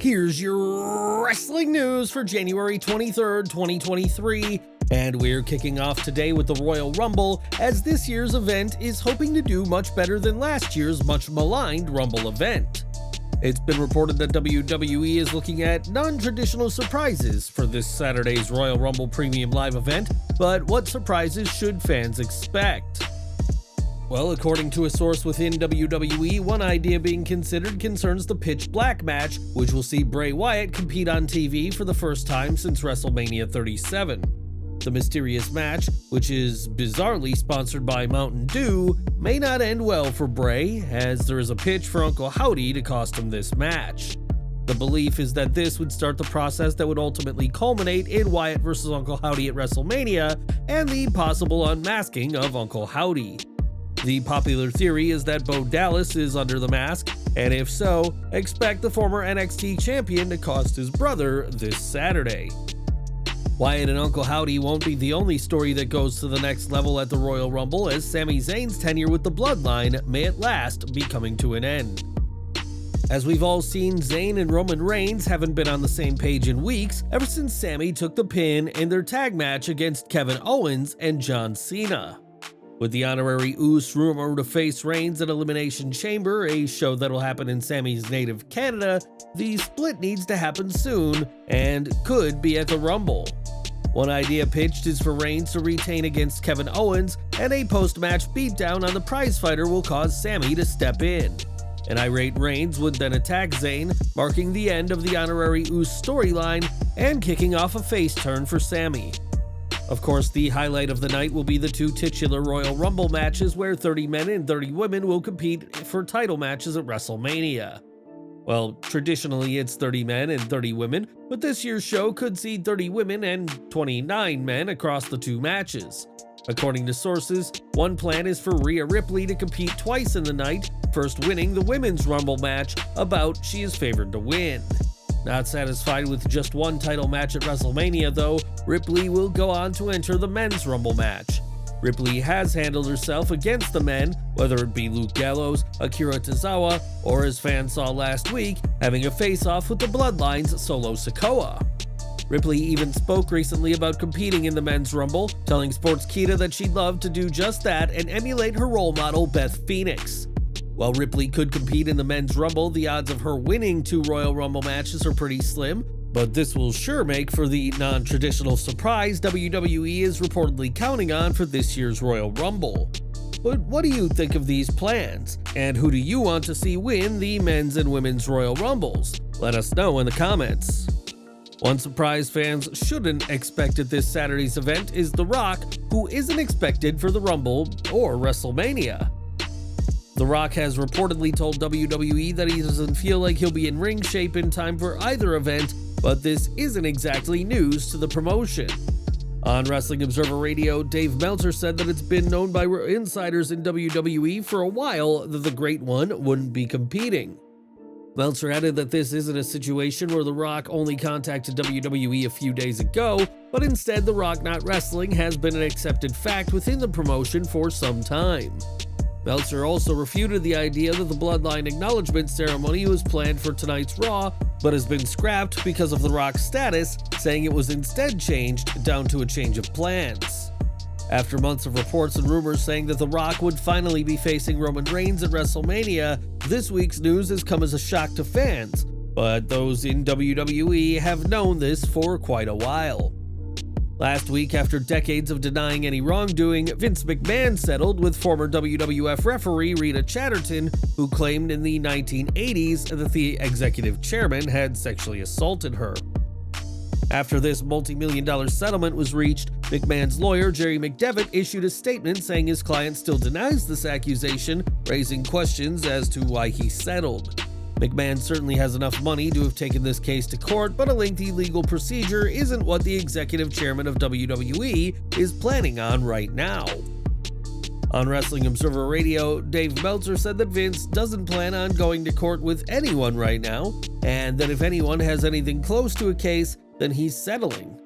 Here's your wrestling news for January 23rd, 2023, and we're kicking off today with the Royal Rumble, as this year's event is hoping to do much better than last year's much maligned Rumble event. It's been reported that WWE is looking at non-traditional surprises for this Saturday's Royal Rumble Premium Live event, but what surprises should fans expect? Well, according to a source within WWE, one idea being considered concerns the Pitch Black match, which will see Bray Wyatt compete on TV for the first time since WrestleMania 37. The mysterious match, which is bizarrely sponsored by Mountain Dew, may not end well for Bray, as there is a pitch for Uncle Howdy to cost him this match. The belief is that this would start the process that would ultimately culminate in Wyatt vs. Uncle Howdy at WrestleMania and the possible unmasking of Uncle Howdy. The popular theory is that Bo Dallas is under the mask, and if so, expect the former NXT champion to cost his brother this Saturday. Wyatt and Uncle Howdy won't be the only story that goes to the next level at the Royal Rumble, as Sami Zayn's tenure with the Bloodline may at last be coming to an end. As we've all seen, Zayn and Roman Reigns haven't been on the same page in weeks ever since Sami took the pin in their tag match against Kevin Owens and John Cena. With the honorary Uce rumored to face Reigns at Elimination Chamber, a show that'll happen in Sami's native Canada, the split needs to happen soon and could be at the Rumble. One idea pitched is for Reigns to retain against Kevin Owens, and a post-match beatdown on the prizefighter will cause Sami to step in. An irate Reigns would then attack Zayn, marking the end of the honorary Uce storyline and kicking off a face turn for Sami. Of course, the highlight of the night will be the two titular Royal Rumble matches where 30 men and 30 women will compete for title matches at WrestleMania. Well, traditionally it's 30 men and 30 women, but this year's show could see 30 women and 29 men across the two matches. According to sources, one plan is for Rhea Ripley to compete twice in the night, first winning the Women's Rumble match, a bout she is favored to win. Not satisfied with just one title match at WrestleMania though, Ripley will go on to enter the Men's Rumble match. Ripley has handled herself against the men, whether it be Luke Gallows, Akira Tozawa, or as fans saw last week, having a face-off with the Bloodline's Solo Sikoa. Ripley even spoke recently about competing in the Men's Rumble, telling Sportskeeda that she'd love to do just that and emulate her role model Beth Phoenix. While Ripley could compete in the Men's Rumble, the odds of her winning two Royal Rumble matches are pretty slim, but this will sure make for the non-traditional surprise WWE is reportedly counting on for this year's Royal Rumble. But what do you think of these plans? And who do you want to see win the Men's and Women's Royal Rumbles? Let us know in the comments. One surprise fans shouldn't expect at this Saturday's event is The Rock, who isn't expected for the Rumble or WrestleMania. The Rock has reportedly told WWE that he doesn't feel like he'll be in ring shape in time for either event, but this isn't exactly news to the promotion. On Wrestling Observer Radio, Dave Meltzer said that it's been known by insiders in WWE for a while that the Great One wouldn't be competing. Meltzer added that this isn't a situation where The Rock only contacted WWE a few days ago, but instead The Rock not wrestling has been an accepted fact within the promotion for some time. Meltzer also refuted the idea that the Bloodline acknowledgement ceremony was planned for tonight's Raw, but has been scrapped because of The Rock's status, saying it was instead changed down to a change of plans. After months of reports and rumors saying that The Rock would finally be facing Roman Reigns at WrestleMania, this week's news has come as a shock to fans, but those in WWE have known this for quite a while. Last week, after decades of denying any wrongdoing, Vince McMahon settled with former WWF referee Rita Chatterton, who claimed in the 1980s that the executive chairman had sexually assaulted her. After this multi-million-dollar settlement was reached, McMahon's lawyer, Jerry McDevitt, issued a statement saying his client still denies this accusation, raising questions as to why he settled. McMahon certainly has enough money to have taken this case to court, but a lengthy legal procedure isn't what the executive chairman of WWE is planning on right now. On Wrestling Observer Radio, Dave Meltzer said that Vince doesn't plan on going to court with anyone right now, and that if anyone has anything close to a case, then he's settling.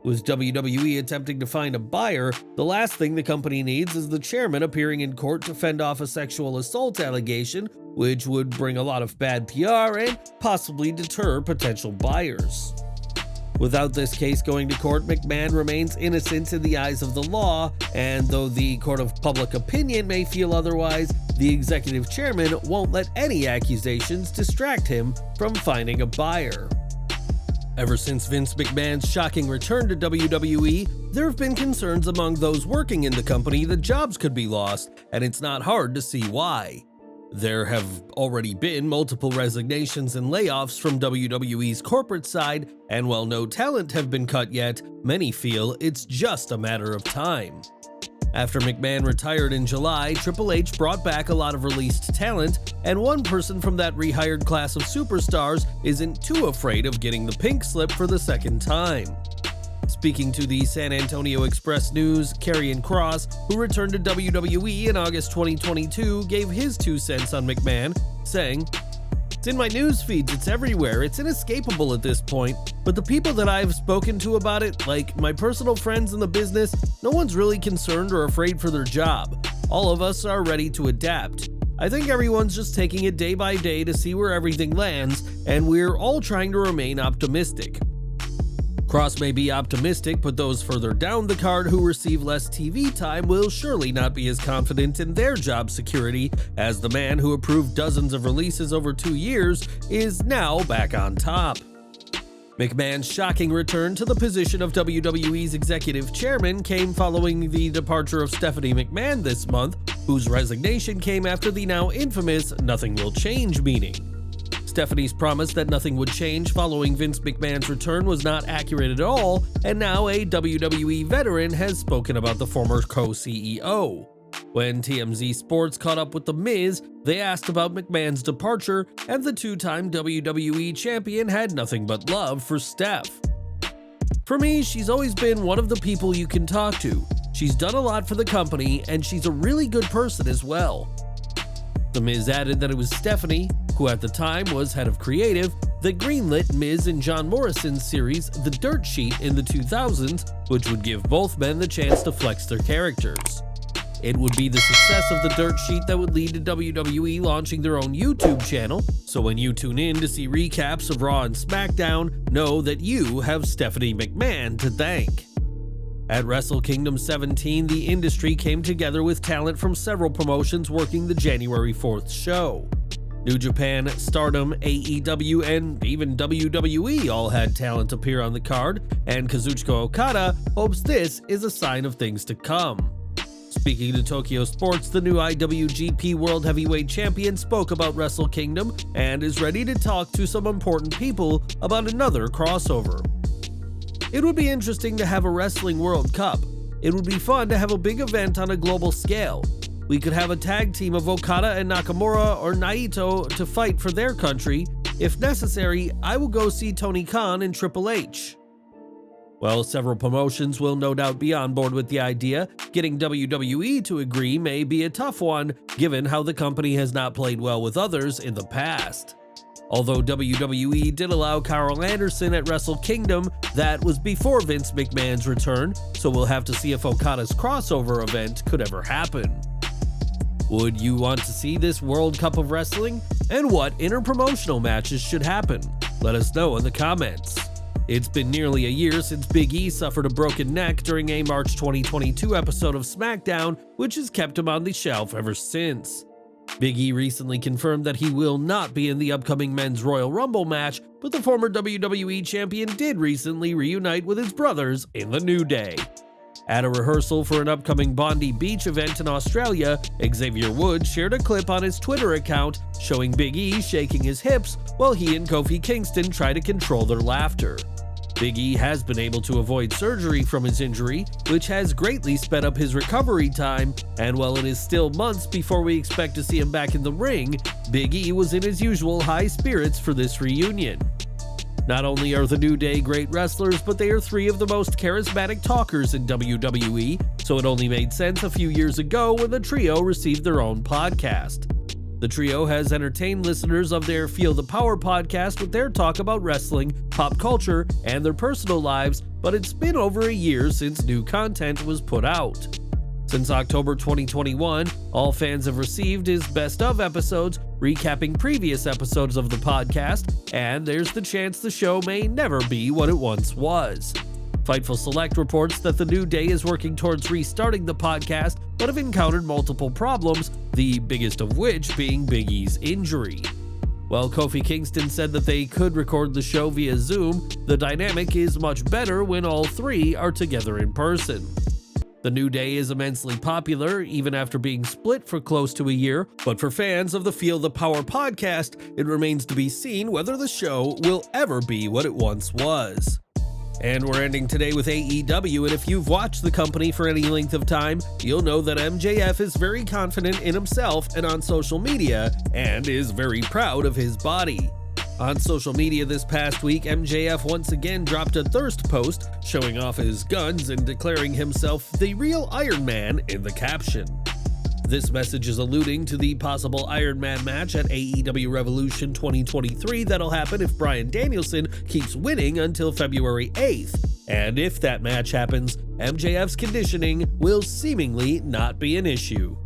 With WWE attempting to find a buyer, the last thing the company needs is the chairman appearing in court to fend off a sexual assault allegation, which would bring a lot of bad PR and possibly deter potential buyers. Without this case going to court, McMahon remains innocent in the eyes of the law, and though the court of public opinion may feel otherwise, the executive chairman won't let any accusations distract him from finding a buyer. Ever since Vince McMahon's shocking return to WWE, there have been concerns among those working in the company that jobs could be lost, and it's not hard to see why. There have already been multiple resignations and layoffs from WWE's corporate side, and while no talent have been cut yet, many feel it's just a matter of time. After McMahon retired in July, Triple H brought back a lot of released talent, and one person from that rehired class of superstars isn't too afraid of getting the pink slip for the second time. Speaking to the San Antonio Express News, Karrion Kross, who returned to WWE in August 2022, gave his 2 cents on McMahon, saying, "It's in my news feeds, it's everywhere, it's inescapable at this point, but the people that I've spoken to about it, like my personal friends in the business, no one's really concerned or afraid for their job. All of us are ready to adapt. I think everyone's just taking it day by day to see where everything lands, and we're all trying to remain optimistic." Kross may be optimistic, but those further down the card who receive less TV time will surely not be as confident in their job security, as the man who approved dozens of releases over 2 years is now back on top. McMahon's shocking return to the position of WWE's executive chairman came following the departure of Stephanie McMahon this month, whose resignation came after the now infamous "nothing will change" meeting. Stephanie's promise that nothing would change following Vince McMahon's return was not accurate at all, and now a WWE veteran has spoken about the former co-CEO. When TMZ Sports caught up with The Miz, they asked about McMahon's departure, and the 2-time WWE champion had nothing but love for Steph. "For me, she's always been one of the people you can talk to. She's done a lot for the company, and she's a really good person as well." The Miz added that it was Stephanie, who at the time was head of creative, that greenlit Miz and John Morrison's series The Dirt Sheet in the 2000s, which would give both men the chance to flex their characters. It would be the success of The Dirt Sheet that would lead to WWE launching their own YouTube channel, so when you tune in to see recaps of Raw and SmackDown, know that you have Stephanie McMahon to thank. At Wrestle Kingdom 17, the industry came together with talent from several promotions working the January 4th show. New Japan, Stardom, AEW, and even WWE all had talent appear on the card, and Kazuchika Okada hopes this is a sign of things to come. Speaking to Tokyo Sports, the new IWGP World Heavyweight Champion spoke about Wrestle Kingdom and is ready to talk to some important people about another crossover. "It would be interesting to have a Wrestling World Cup. It would be fun to have a big event on a global scale. We could have a tag team of Okada and Nakamura or Naito to fight for their country. If necessary, I will go see Tony Khan and Triple H." While several promotions will no doubt be on board with the idea, getting WWE to agree may be a tough one, given how the company has not played well with others in the past. Although WWE did allow Carl Anderson at Wrestle Kingdom, that was before Vince McMahon's return, so we'll have to see if Okada's crossover event could ever happen. Would you want to see this World Cup of Wrestling? And what interpromotional matches should happen? Let us know in the comments. It's been nearly a year since Big E suffered a broken neck during a March 2022 episode of SmackDown, which has kept him on the shelf ever since. Big E recently confirmed that he will not be in the upcoming Men's Royal Rumble match, but the former WWE champion did recently reunite with his brothers in the New Day. At a rehearsal for an upcoming Bondi Beach event in Australia, Xavier Woods shared a clip on his Twitter account showing Big E shaking his hips while he and Kofi Kingston try to control their laughter. Big E has been able to avoid surgery from his injury, which has greatly sped up his recovery time, and while it is still months before we expect to see him back in the ring, Big E was in his usual high spirits for this reunion. Not only are the New Day great wrestlers, but they are 3 of the most charismatic talkers in WWE, so it only made sense a few years ago when the trio received their own podcast. The trio has entertained listeners of their Feel the Power podcast with their talk about wrestling, pop culture, and their personal lives, but it's been over a year since new content was put out. Since October 2021, all fans have received is best of episodes, recapping previous episodes of the podcast, and there's the chance the show may never be what it once was. Fightful Select reports that the New Day is working towards restarting the podcast, but have encountered multiple problems, the biggest of which being Big E's injury. While Kofi Kingston said that they could record the show via Zoom, the dynamic is much better when all three are together in person. The New Day is immensely popular, even after being split for close to a year, but for fans of the Feel the Power podcast, it remains to be seen whether the show will ever be what it once was. And we're ending today with AEW, and if you've watched the company for any length of time, you'll know that MJF is very confident in himself and on social media, and is very proud of his body. On social media this past week, MJF once again dropped a thirst post, showing off his guns and declaring himself the real Iron Man in the caption. This message is alluding to the possible Iron Man match at AEW Revolution 2023 that'll happen if Bryan Danielson keeps winning until February 8th. And if that match happens, MJF's conditioning will seemingly not be an issue.